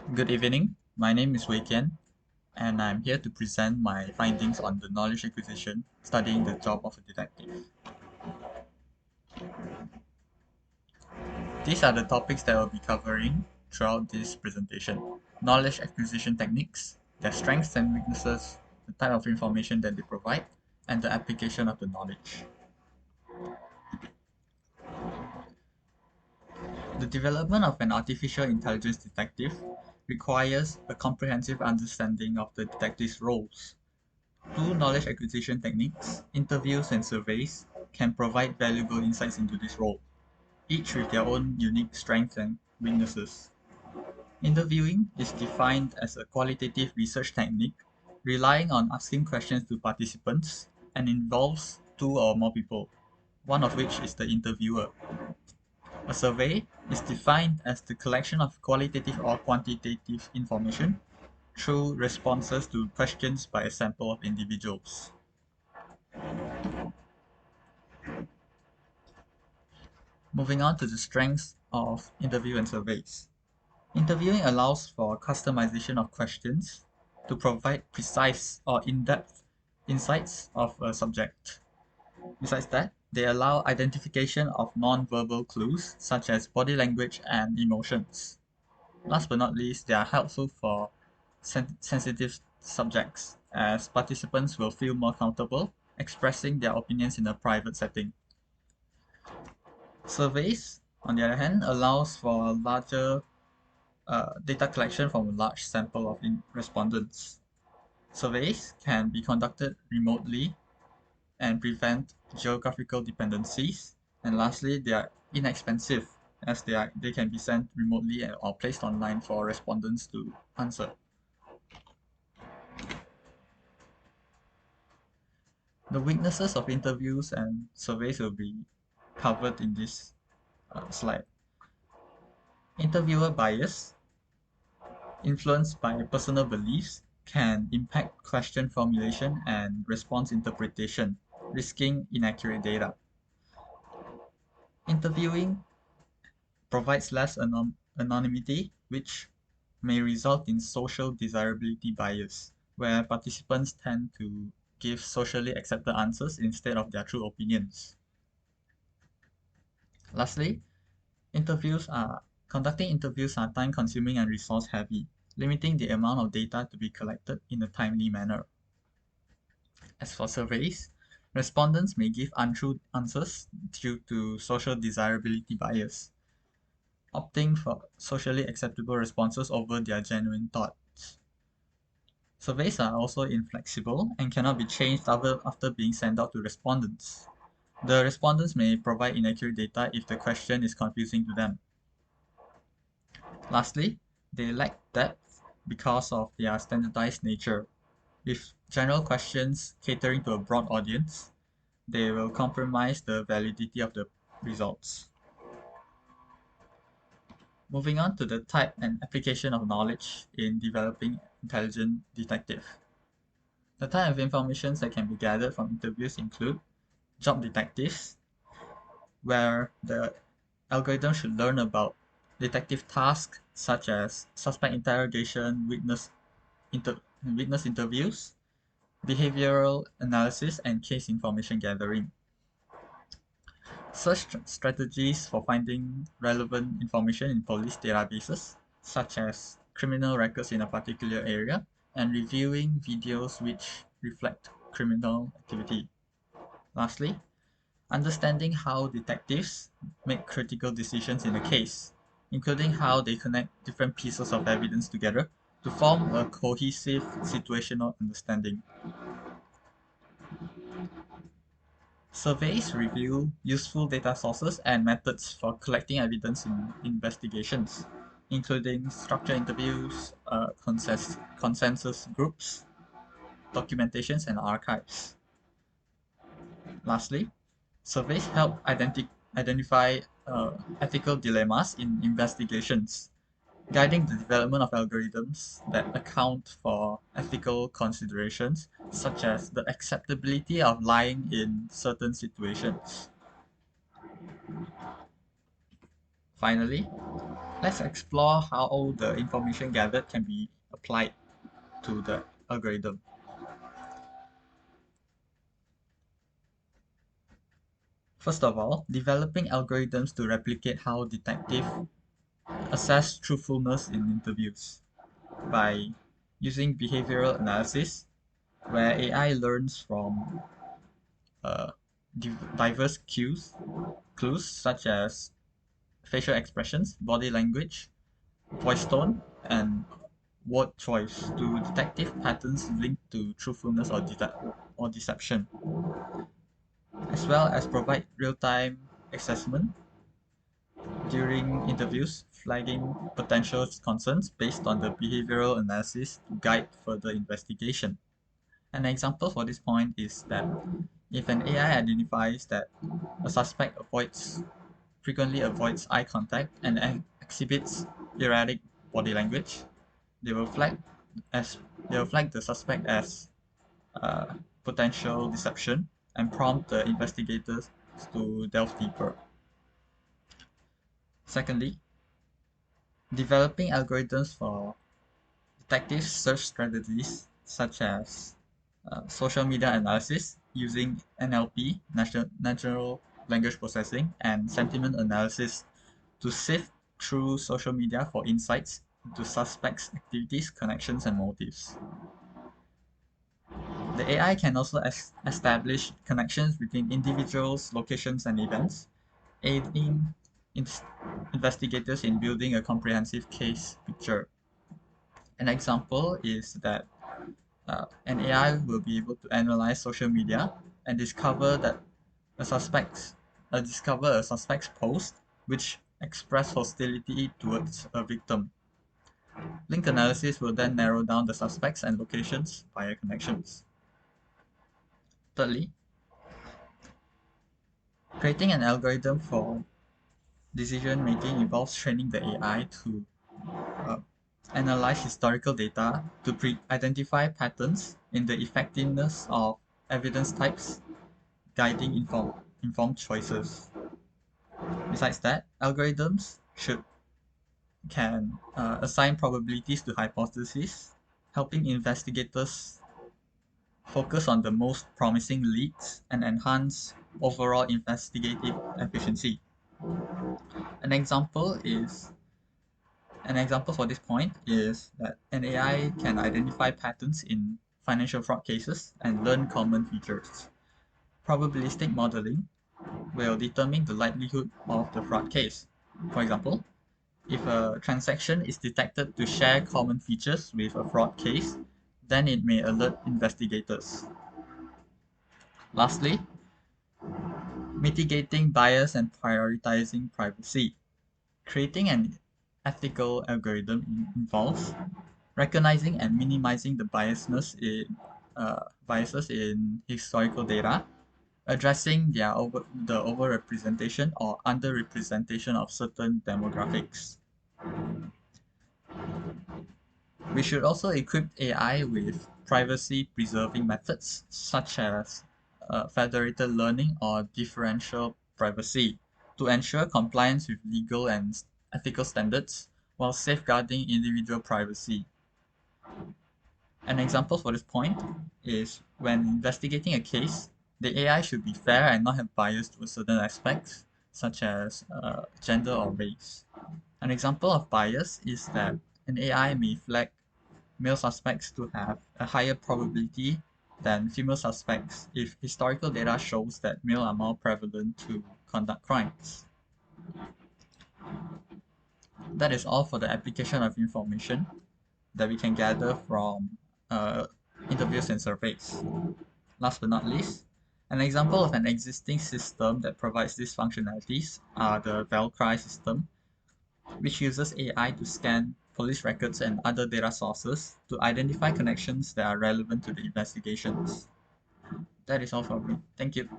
Good evening. My name is Wei Kean, and I'm here to present my findings on the knowledge acquisition studying the job of a detective. These are the topics that I'll be covering throughout this presentation. Knowledge acquisition techniques, their strengths and weaknesses, the type of information that they provide, and the application of the knowledge. The development of an artificial intelligence detective requires a comprehensive understanding of the detective's roles. Two knowledge acquisition techniques, interviews and surveys, can provide valuable insights into this role, each with their own unique strengths and weaknesses. Interviewing is defined as a qualitative research technique relying on asking questions to participants and involves two or more people, one of which is the interviewer. A survey is defined as the collection of qualitative or quantitative information through responses to questions by a sample of individuals. Moving on to the strengths of interview and surveys. Interviewing allows for customization of questions to provide precise or in-depth insights of a subject. Besides that, they allow identification of non-verbal clues such as body language and emotions. Last but not least, they are helpful for sensitive subjects as participants will feel more comfortable expressing their opinions in a private setting. Surveys, on the other hand, allows for a larger data collection from a large sample of respondents. Surveys can be conducted remotely and prevent geographical dependencies. And lastly, they are inexpensive as they can be sent remotely or placed online for respondents to answer. The weaknesses of interviews and surveys will be covered in this slide. Interviewer bias, influenced by personal beliefs, can impact question formulation and response interpretation, risking inaccurate data. Interviewing provides less anonymity, which may result in social desirability bias, where participants tend to give socially accepted answers instead of their true opinions. Lastly, interviews are conducting interviews are time consuming and resource heavy, limiting the amount of data to be collected in a timely manner. As for surveys, respondents may give untrue answers due to social desirability bias, opting for socially acceptable responses over their genuine thoughts. Surveys are also inflexible and cannot be changed after being sent out to respondents. The respondents may provide inaccurate data if the question is confusing to them. Lastly, they lack depth because of their standardized nature. With general questions catering to a broad audience, they will compromise the validity of the results. Moving on to the type and application of knowledge in developing intelligent detective. The type of information that can be gathered from interviews include job detectives, where the algorithm should learn about detective tasks such as suspect interrogation, witness interviews, behavioral analysis, and case information gathering. Search strategies for finding relevant information in police databases, such as criminal records in a particular area, and reviewing videos which reflect criminal activity. Lastly, understanding how detectives make critical decisions in a case, including how they connect different pieces of evidence together to form a cohesive situational understanding. Surveys reveal useful data sources and methods for collecting evidence in investigations, including structured interviews, consensus groups, documentations, and archives. Lastly, surveys help identify ethical dilemmas in investigations, guiding the development of algorithms that account for ethical considerations such as the acceptability of lying in certain situations. Finally, let's explore how the information gathered can be applied to the algorithm. First of all, developing algorithms to replicate how detectives assess truthfulness in interviews by using behavioral analysis, where AI learns from uh, diverse clues such as facial expressions, body language, voice tone, and word choice to detective patterns linked to truthfulness or deception, as well as provide real-time assessment during interviews, flagging potential concerns based on the behavioral analysis to guide further investigation. An example for this point is that if an AI identifies that a suspect frequently avoids eye contact and exhibits erratic body language, they will flag as they will flag the suspect as uh, potential deception and prompt the investigators to delve deeper. Secondly, developing algorithms for detective search strategies such as social media analysis using NLP, natural language processing, and sentiment analysis to sift through social media for insights into suspects' activities, connections, and motives. The AI can also establish connections between individuals, locations, and events, aiding in- investigators in building a comprehensive case picture. An example is that an AI will be able to analyze social media and discover a suspect's post which express hostility towards a victim. Link analysis will then narrow down the suspects and locations via connections. Thirdly, creating an algorithm for decision making involves training the AI to uh, analyze historical data to identify patterns in the effectiveness of evidence types, guiding informed choices. Besides that, algorithms should can assign probabilities to hypotheses, helping investigators focus on the most promising leads and enhance overall investigative efficiency. An example is an example for this point is that an AI can identify patterns in financial fraud cases and learn common features. Probabilistic modeling will determine the likelihood of the fraud case. For example, if a transaction is detected to share common features with a fraud case, then it may alert investigators. Lastly, mitigating bias and prioritizing privacy. Creating an ethical algorithm involves recognizing and minimizing the biases in historical data, addressing the overrepresentation or underrepresentation of certain demographics. We should also equip AI with privacy-preserving methods such as federated learning or differential privacy to ensure compliance with legal and ethical standards while safeguarding individual privacy. An example for this point is when investigating a case, the AI should be fair and not have bias towards certain aspects, such as gender or race. An example of bias is that an AI may flag male suspects to have a higher probability than female suspects if historical data shows that male are more prevalent to conduct crimes. That is all for the application of information that we can gather from uh, interviews and surveys. Last but not least, an example of an existing system that provides these functionalities are the Valkyrie system, which uses AI to scan police records and other data sources to identify connections that are relevant to the investigations. That is all from me. Thank you.